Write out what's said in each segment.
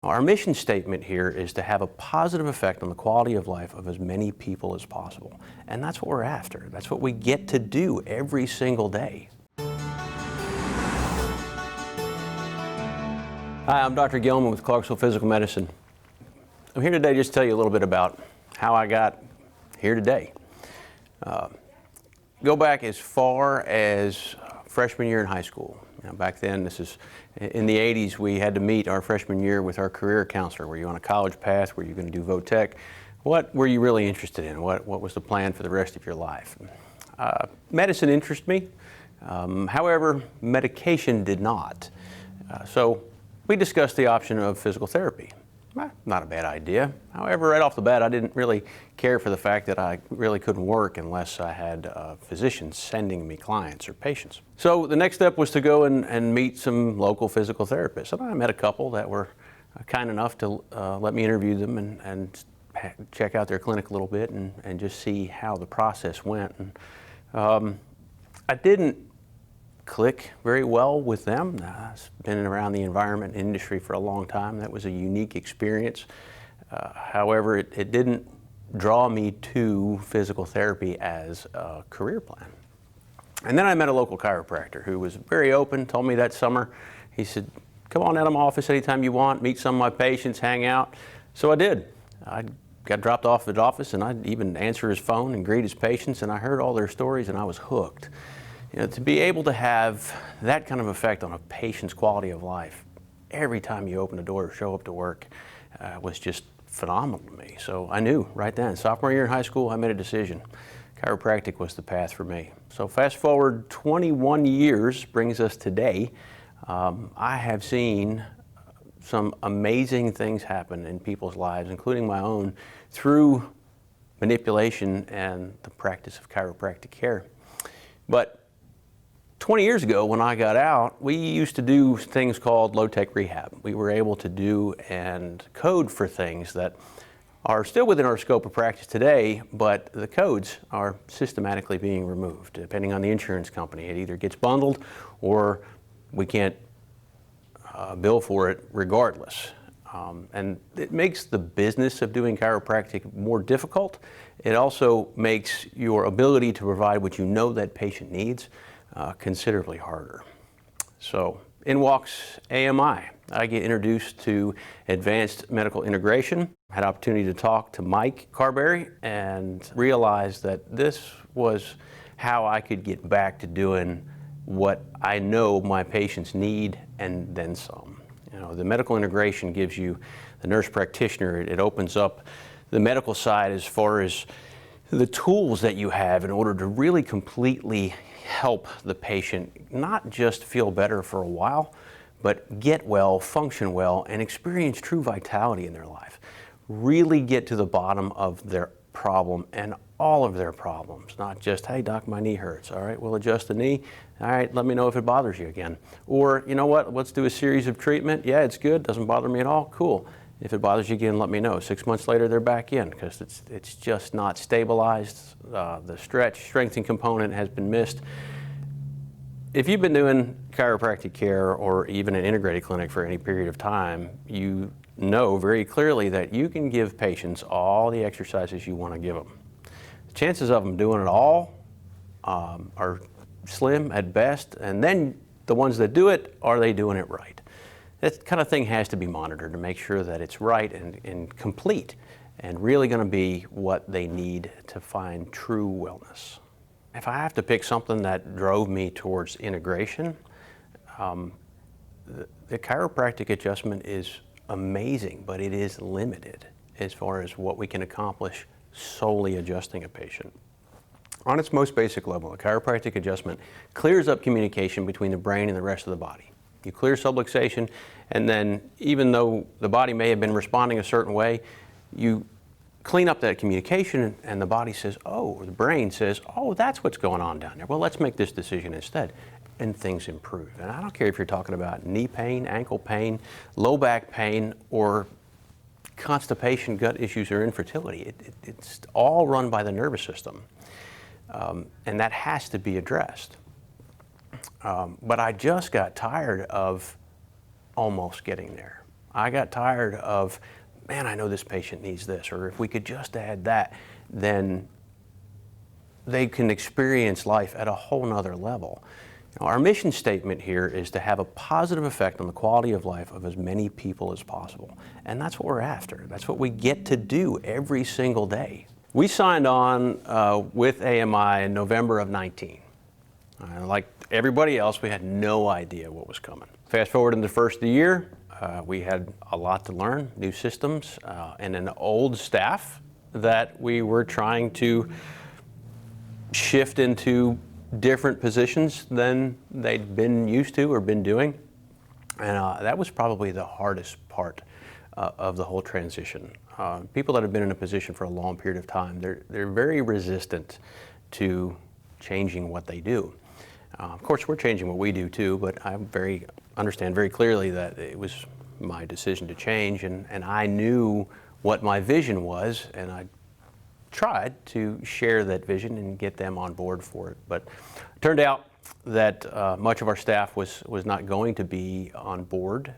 Our mission statement here is to have a positive effect on the quality of life of as many people as possible. And that's what we're after. That's what we get to do every single day. Hi, I'm Dr. Gilman with Clarksville Physical Medicine. I'm here today just to tell you a little bit about how I got here today. Go back as far as freshman year in high school. Back then, this is in the 80s, we had to meet our freshman year with our career counselor. Were you on a college path? Were you going to do vo-tech? What were you really interested in? What was the plan for the rest of your life? Medicine interested me. However, medication did not. So we discussed the option of physical therapy. Not a bad idea. However, right off the bat, I didn't really care for the fact that I really couldn't work unless I had physicians sending me clients or patients. So the next step was to go and meet some local physical therapists. And I met a couple that were kind enough to let me interview them and check out their clinic a little bit and just see how the process went. And I didn't click very well with them. I've been around the environment industry for a long time. That was a unique experience. However, it didn't draw me to physical therapy as a career plan. And then I met a local chiropractor who was very open, told me that summer, he said, come on out of my office anytime you want, meet some of my patients, hang out. So I did. I got dropped off at his office and I'd even answer his phone and greet his patients, and I heard all their stories and I was hooked. To be able to have that kind of effect on a patient's quality of life every time you open the door or show up to work was just phenomenal to me. So I knew right then, sophomore year in high school, I made a decision. Chiropractic was the path for me. So fast forward 21 years brings us today. I have seen some amazing things happen in people's lives, including my own, through manipulation and the practice of chiropractic care. But 20 years ago, when I got out, we used to do things called low-tech rehab. We were able to do and code for things that are still within our scope of practice today, but the codes are systematically being removed. Depending on the insurance company, it either gets bundled or we can't bill for it regardless. And it makes the business of doing chiropractic more difficult. It also makes your ability to provide what you know that patient needs considerably harder. So in walks AMI. I get introduced to advanced medical integration. I had opportunity to talk to Mike Carberry and realized that this was how I could get back to doing what I know my patients need and then some. The medical integration gives you, the nurse practitioner, it opens up the medical side as far as the tools that you have in order to really completely help the patient not just feel better for a while, but get well, function well, and experience true vitality in their life. Really get to the bottom of their problem and all of their problems, not just, hey doc, my knee hurts. All right, we'll adjust the knee. All right, let me know if it bothers you again. Or, you know what, let's do a series of treatment. Yeah, it's good, doesn't bother me at all, cool. If it bothers you again, let me know. 6 months later, they're back in because it's just not stabilized. The strengthening component has been missed. If you've been doing chiropractic care or even an integrated clinic for any period of time, you know very clearly that you can give patients all the exercises you want to give them. The chances of them doing it all are slim at best, and then the ones that do it, are they doing it right? That kind of thing has to be monitored to make sure that it's right and complete and really going to be what they need to find true wellness. If I have to pick something that drove me towards integration, the chiropractic adjustment is amazing, but it is limited as far as what we can accomplish solely adjusting a patient. On its most basic level, a chiropractic adjustment clears up communication between the brain and the rest of the body. You clear subluxation, and then even though the body may have been responding a certain way, you clean up that communication and the body says, oh, or the brain says, oh, that's what's going on down there. Well, let's make this decision instead. And things improve. And I don't care if you're talking about knee pain, ankle pain, low back pain, or constipation, gut issues, or infertility. It's all run by the nervous system. And that has to be addressed. But I just got tired of almost getting there. I got tired of, man, I know this patient needs this, or if we could just add that, then they can experience life at a whole nother level. Our mission statement here is to have a positive effect on the quality of life of as many people as possible. And that's what we're after. That's what we get to do every single day. We signed on with AMI in November of 19. Like everybody else, we had no idea what was coming. Fast forward in the first of the year, we had a lot to learn, new systems, and an old staff that we were trying to shift into different positions than they'd been used to or been doing. And that was probably the hardest part of the whole transition. People that have been in a position for a long period of time, they're very resistant to changing what they do. Of course, we're changing what we do too, but I understand very clearly that it was my decision to change, and I knew what my vision was, and I tried to share that vision and get them on board for it. But it turned out that much of our staff was not going to be on board.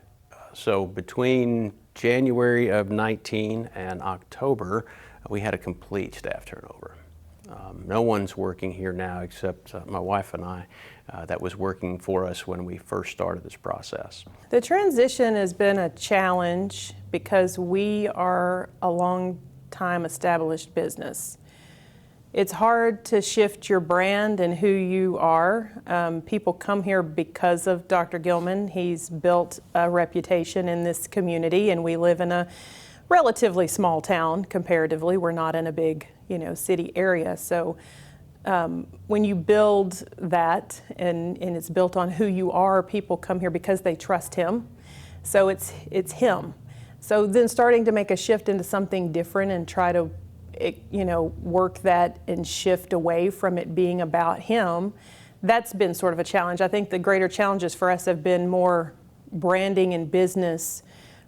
So between January of 19 and October, we had a complete staff turnover. No one's working here now except my wife and I that was working for us when we first started this process. The transition has been a challenge because we are a long-time established business. It's hard to shift your brand and who you are. People come here because of Dr. Gilman. He's built a reputation in this community, and we live in a relatively small town comparatively. We're not in a big, city area. So when you build that and it's built on who you are, people come here because they trust him. So it's him. So then starting to make a shift into something different and try to work that and shift away from it being about him, that's been sort of a challenge. I think the greater challenges for us have been more branding and business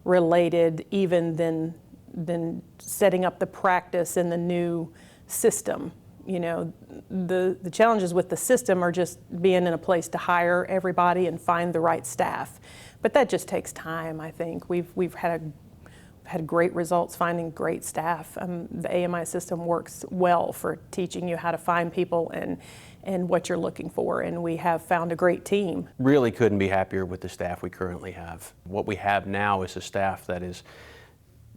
related even than setting up the practice and the new system. The challenges with the system are just being in a place to hire everybody and find the right staff. But that just takes time, I think. We've had great results finding great staff. The AMI system works well for teaching you how to find people and what you're looking for, and we have found a great team. Really couldn't be happier with the staff we currently have. What we have now is a staff that is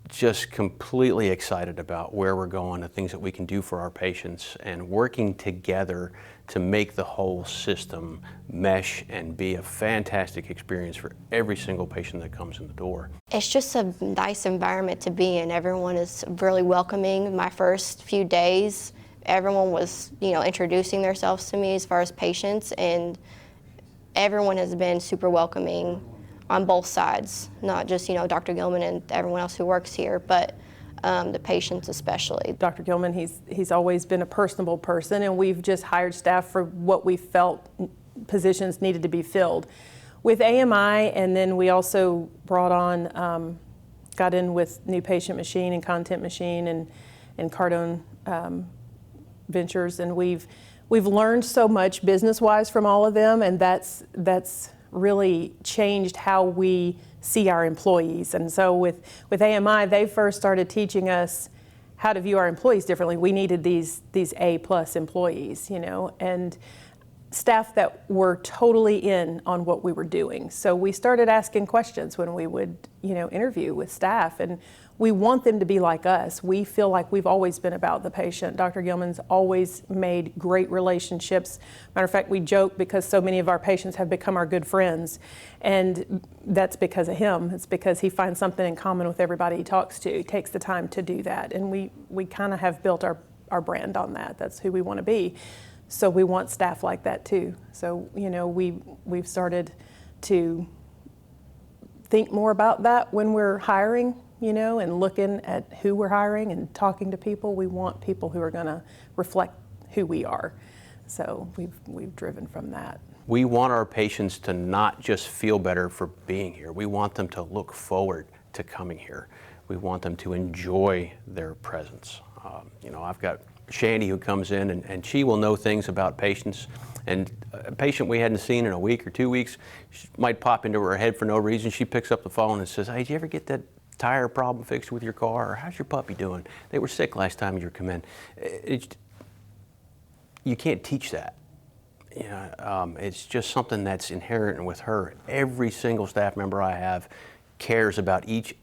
just completely excited about where we're going, the things that we can do for our patients, and working together to make the whole system mesh and be a fantastic experience for every single patient that comes in the door. It's just a nice environment to be in. Everyone is really welcoming. My first few days, everyone was, introducing themselves to me as far as patients, and everyone has been super welcoming on both sides, not just, Dr. Gilman and everyone else who works here, but the patients especially. Dr. Gilman, he's always been a personable person, and we've just hired staff for what we felt positions needed to be filled. With AMI, and then we also brought on, got in with New Patient Machine and Content Machine and Cardone Ventures, and we've learned so much business-wise from all of them, and that's really changed how we see our employees. And so with AMI, they first started teaching us how to view our employees differently. We needed these A+ employees, and staff that were totally in on what we were doing. So we started asking questions when we would, interview with staff, and we want them to be like us. We feel like we've always been about the patient. Dr. Gilman's always made great relationships. Matter of fact, we joke because so many of our patients have become our good friends, and that's because of him. It's because he finds something in common with everybody he talks to. He takes the time to do that, and we kind of have built our brand on that. That's who we want to be. So we want staff like that too. So, we've started to think more about that when we're hiring, and looking at who we're hiring and talking to people. We want people who are going to reflect who we are. So we've driven from that. We want our patients to not just feel better for being here. We want them to look forward to coming here. We want them to enjoy their presence. I've got Shandy, who comes in, and she will know things about patients. And a patient we hadn't seen in a week or 2 weeks might pop into her head for no reason. She picks up the phone and says, "Hey, did you ever get that tire problem fixed with your car?" Or, "How's your puppy doing? They were sick last time you come in." You can't teach that. It's just something that's inherent with her. Every single staff member I have cares about each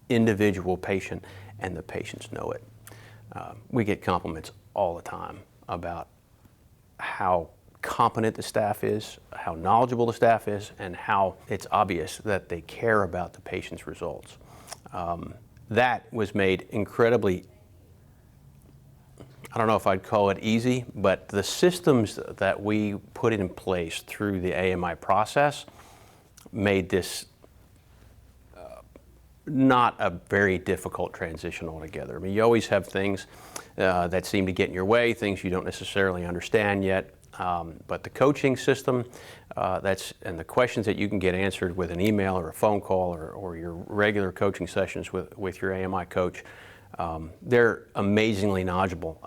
individual patient, and the patients know it. We get compliments all the time about how competent the staff is, how knowledgeable the staff is, and how it's obvious that they care about the patient's results. That was made incredibly, I don't know if I'd call it easy, but the systems that we put in place through the AMI process made this not a very difficult transition altogether. I mean, you always have things that seem to get in your way, things you don't necessarily understand yet. But the coaching system, and the questions that you can get answered with an email or a phone call or your regular coaching sessions with your AMI coach, they're amazingly knowledgeable.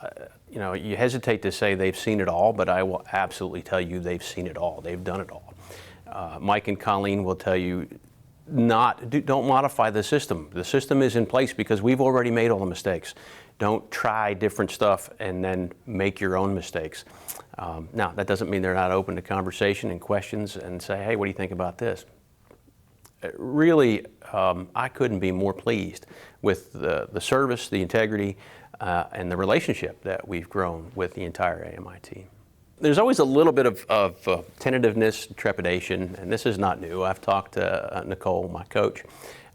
You hesitate to say they've seen it all, but I will absolutely tell you they've seen it all. They've done it all. Mike and Colleen will tell you, don't modify the system. The system is in place because we've already made all the mistakes. Don't try different stuff and then make your own mistakes. Now, that doesn't mean they're not open to conversation and questions and say, "Hey, what do you think about this?" Really, I couldn't be more pleased with the service, the integrity, and the relationship that we've grown with the entire AMI team. There's always a little bit of tentativeness, trepidation, and this is not new. I've talked to Nicole, my coach,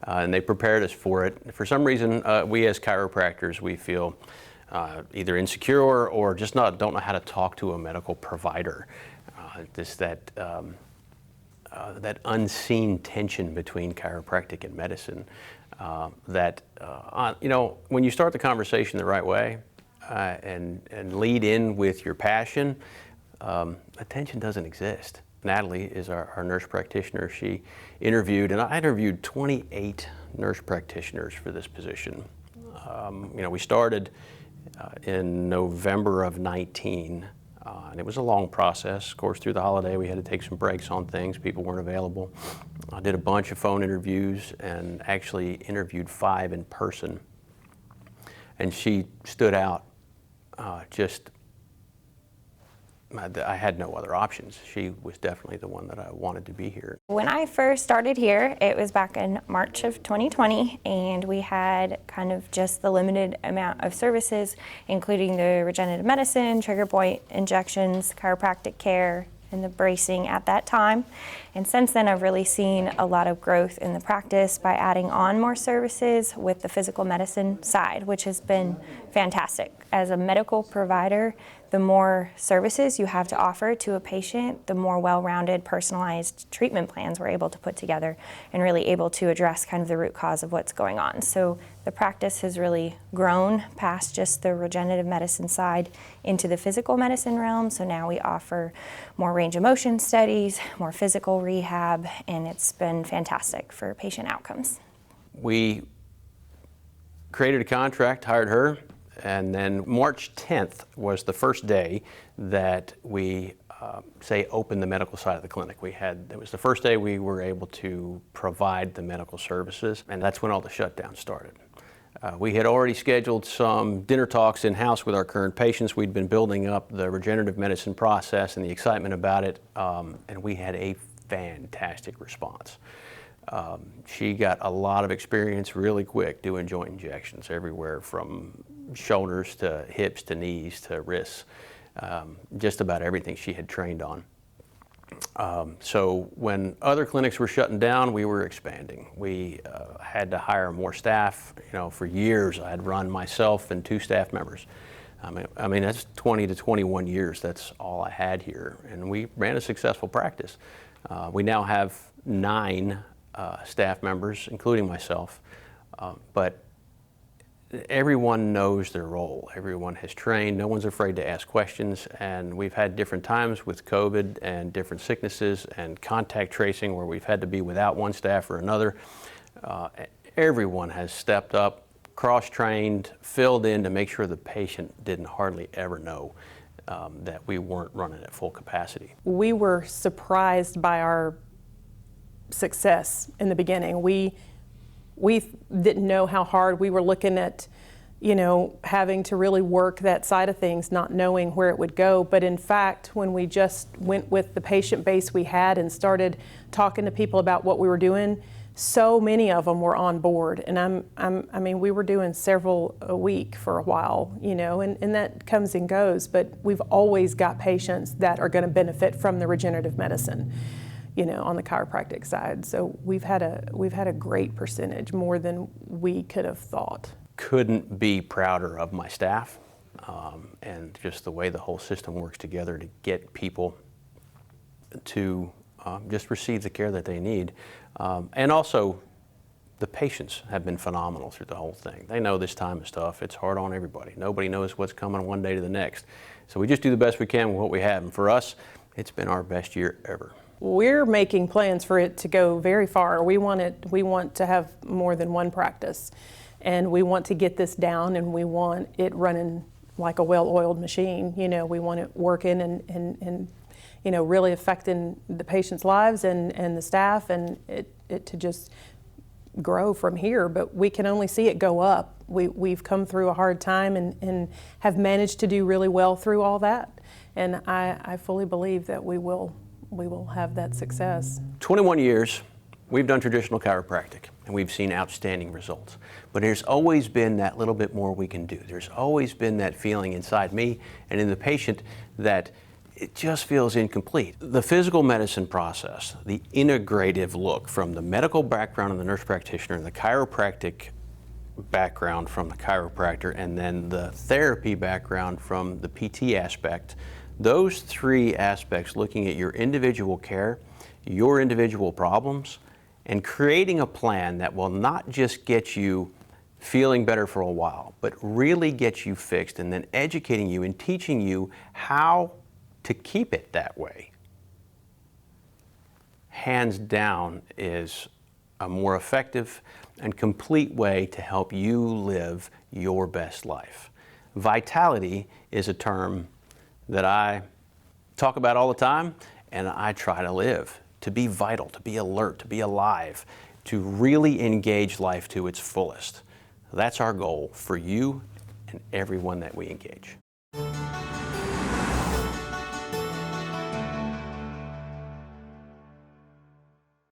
and they prepared us for it. For some reason, we as chiropractors, we feel either insecure or just don't know how to talk to a medical provider. That unseen tension between chiropractic and medicine. When you start the conversation the right way and lead in with your passion, attention doesn't exist. Natalie is our nurse practitioner. She interviewed, and I interviewed 28 nurse practitioners for this position. We started in November of 19, and it was a long process. Of course, through the holiday, we had to take some breaks on things. People weren't available. I did a bunch of phone interviews and actually interviewed 5 in person. And she stood out I had no other options. She was definitely the one that I wanted to be here. When I first started here, it was back in March of 2020, and we had kind of just the limited amount of services, including the regenerative medicine, trigger point injections, chiropractic care, and the bracing at that time. And since then, I've really seen a lot of growth in the practice by adding on more services with the physical medicine side, which has been fantastic. As a medical provider, the more services you have to offer to a patient, the more well-rounded, personalized treatment plans we're able to put together and really able to address kind of the root cause of what's going on. So the practice has really grown past just the regenerative medicine side into the physical medicine realm. So now we offer more range of motion studies, more physical rehab, and it's been fantastic for patient outcomes. We created a contract, hired her, and then March 10th was the first day that we opened the medical side of the clinic. It was the first day we were able to provide the medical services, and that's when all the shutdown started. We had already scheduled some dinner talks in-house with our current patients. We'd been building up the regenerative medicine process and the excitement about it, and we had a fantastic response. She got a lot of experience really quick doing joint injections everywhere from shoulders to hips to knees to wrists, just about everything she had trained on. So when other clinics were shutting down, we were expanding. We had to hire more staff. For years I had run myself and 2 staff members. I mean that's 20 to 21 years. That's all I had here, and we ran a successful practice. We now have 9 staff members, including myself, but everyone knows their role. Everyone has trained. No one's afraid to ask questions, and we've had different times with COVID and different sicknesses and contact tracing where we've had to be without one staff or another. Everyone has stepped up cross-trained, filled in to make sure the patient didn't hardly ever know that we weren't running at full capacity. We were surprised by our success in the beginning. We didn't know how hard we were looking at, having to really work that side of things, not knowing where it would go. But in fact, when we just went with the patient base we had and started talking to people about what we were doing, so many of them were on board. And I mean, we were doing several a week for a while, and that comes and goes. But we've always got patients that are going to benefit from the regenerative medicine, on the chiropractic side. So we've had a great percentage, more than we could have thought. Couldn't be prouder of my staff and just the way the whole system works together to get people to just receive the care that they need. And also, the patients have been phenomenal through the whole thing. They know this time is tough. It's hard on everybody. Nobody knows what's coming one day to the next. So we just do the best we can with what we have. And for us, it's been our best year ever. We're making plans for it to go very far. We want to have more than one practice. And we want to get this down, and we want it running like a well-oiled machine. We want it working and really affecting the patients' lives and the staff, and it to just grow from here. But we can only see it go up. We've come through a hard time and have managed to do really well through all that. And I fully believe that we will have that success. 21 years, we've done traditional chiropractic, and we've seen outstanding results. But there's always been that little bit more we can do. There's always been that feeling inside me and in the patient that it just feels incomplete. The physical medicine process, the integrative look from the medical background of the nurse practitioner and the chiropractic background from the chiropractor, and then the therapy background from the PT aspect, those three aspects, looking at your individual care, your individual problems, and creating a plan that will not just get you feeling better for a while, but really get you fixed, and then educating you and teaching you how to keep it that way, hands down, is a more effective and complete way to help you live your best life. Vitality is a term that I talk about all the time, and I try to live. To be vital, to be alert, to be alive, to really engage life to its fullest. That's our goal for you and everyone that we engage.